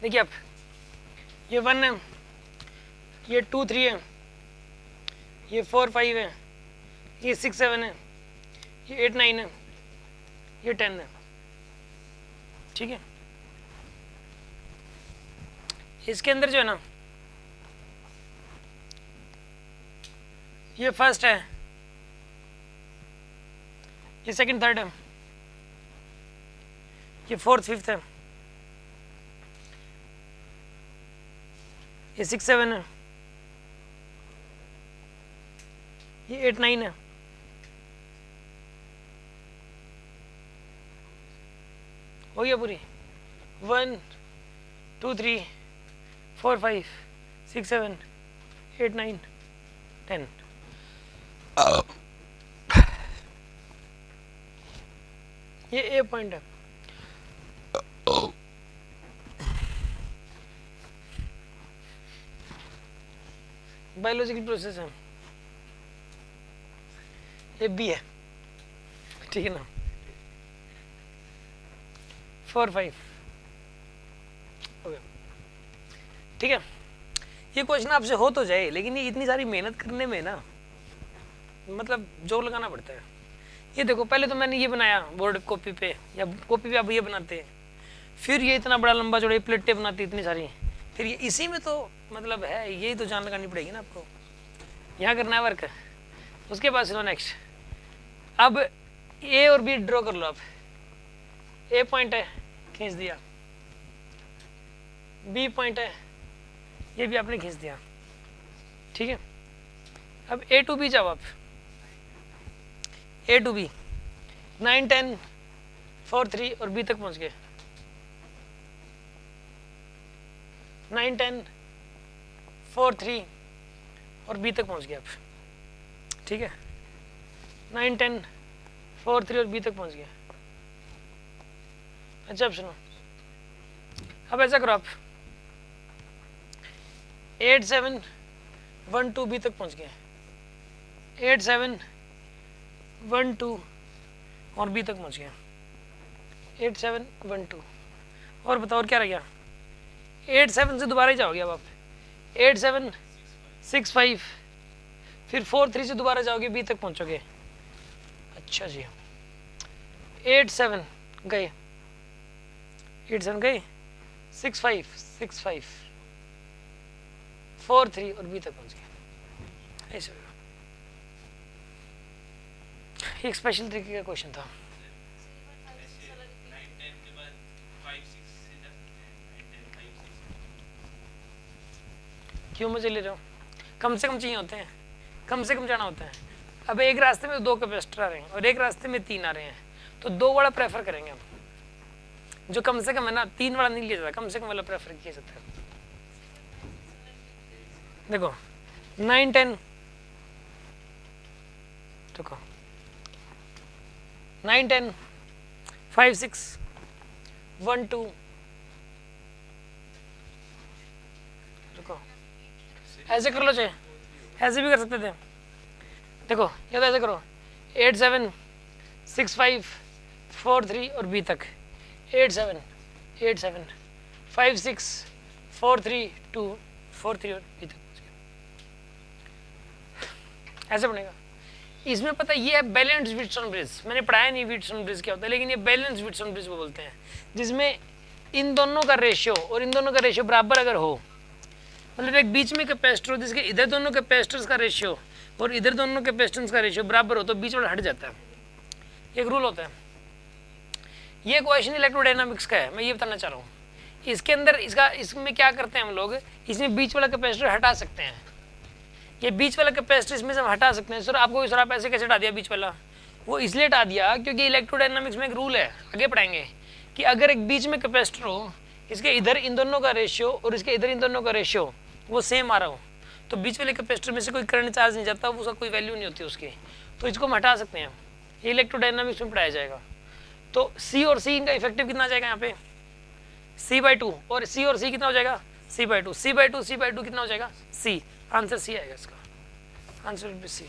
देखिए आप, ये 1 है, ये 2 3 है, ये 4 5 है, ये 6 7 है, ये 8 9 है, ये 10 है। ठीक है, इसके अंदर जो है ना, ये फर्स्ट है, ये सेकंड थर्ड है, ये फोर्थ फिफ्थ है, ये 6 7 है, ये 8 9 है, हो गया पूरी। 1 2 3 4 5 6 7 8 9 10। ये ए पॉइंट है। बायोलॉजिकल प्रोसेस है। ये बी है, ठीक है ना। 4 5 ठीक है। ये क्वेश्चन आपसे हो तो जाए, लेकिन ये इतनी सारी मेहनत करने में ना, मतलब जोर लगाना पड़ता है। ये देखो, पहले तो मैंने ये बनाया बोर्ड कॉपी पे, या कॉपी पे आप ये बनाते हैं, फिर ये इतना बड़ा लंबा चौड़ा प्लेटें बनाती इतनी सारी, फिर ये इसी में तो मतलब है, यही तो जान लगानी पड़ेगी ना आपको। यहाँ करना है वर्क, उसके बाद चलो नेक्स्ट। अब ए और बी ड्रॉ कर लो आप। ए पॉइंट है, खींच दिया, बी पॉइंट है, ये भी आपने खींच दिया, ठीक है। अब ए टू बी जाओ आप, ए टू बी 9 10 4 3 और बी तक पहुंच गए। 9 10 4 3 और बी तक पहुंच गए आप, ठीक है। 9 10 4 3 और बी तक पहुंच गए। अच्छा, अब सुनो, अब ऐसा करो आप, 8 7 1 2 बी तक पहुंच गए। 8 7 1 2 और बी तक पहुंच गए। 8 7 1 2 और बताओ और क्या रह गया। 8 7 से दोबारा ही जाओगे अब आप। 8 7 6 5 फिर 4 3 से दोबारा जाओगे, बी तक पहुंचोगे। अच्छा जी, 8 7 गए, 8 7 गए, 6 5 6 5 4 3 और बी तक पहुंच गए। ऐसे एक स्पेशल तरीके का क्वेश्चन था। क्यों मजे ले रहे हो? कम से कम चाहिए होते हैं, कम से कम जाना होता है। अब एक रास्ते में 2 कैपेसिटर आ रहे हैं और एक रास्ते में 3 आ रहे हैं, तो 2 वाला प्रेफर करेंगे हम। जो कम से कम है ना, 3 वाला नहीं लिया जाता, कम से कम वाला प्रेफर किया जाता है। देखो 9 10 देखो 9 10 5 6 1 2 देखो, ऐसे कर लो, चाहे ऐसे भी कर सकते थे। देखो या तो ऐसे करो, 8 7 6 5 4 3 और बी तक, 8 7 8 7 5 6 4 3 2 4 3 और बी तक ऐसे बनेगा। इसमें पता ये है बैलेंस व्हिटसन ब्रिज, मैंने पढ़ाया नहीं व्हिटसन ब्रिज क्या होता है, लेकिन ये बैलेंस व्हिटसन ब्रिज वो बोलते हैं, जिसमें इन दोनों का रेशियो और इन दोनों का रेशियो बराबर अगर हो, मतलब एक बीच में कैपेसिटर हो जिसके इधर दोनों कैपेसिटर्स का रेशियो और इधर दोनों कैपेसिटेंस का रेशियो बराबर हो, तो बीच वाला हट जाता है। एक रूल होता है। ये क्वेश्चन इलेक्ट्रोडायनामिक्स का है, मैं ये बताना चाह रहा हूँ। इसके अंदर इसमें क्या करते हैं हम लोग, इसमें बीच वाला कैपेसिटर हटा सकते हैं। ये बीच वाला कैपेसिटर इसमें से हम हटा सकते हैं। सर आपको सर आप ऐसे कैसे हटा दिया बीच वाला? वो इसलिए हटा दिया क्योंकि इलेक्ट्रोडायनामिक्स में एक रूल है, आगे पढ़ाएंगे, कि अगर एक बीच में कैपेसिटर हो, इसके इधर इन दोनों का रेशियो और इसके इधर इन दोनों का रेशियो वो सेम आ रहा हो, तो बीच वाले कैपेसिटर में से कोई करंट चार्ज नहीं जाता, उसका कोई वैल्यू नहीं होती उसकी, तो इसको हम हटा सकते हैं। ये इलेक्ट्रोडायनामिक्स में पढ़ाया जाएगा। तो सी और सी इनका इफेक्टिव कितना आ जाएगा यहाँ पे, C/2, और सी और सी कितना हो जाएगा, C/2 C/2 C/2 कितना हो जाएगा, C। आंसर सी आएगा इसका, आंसर विल बी सी।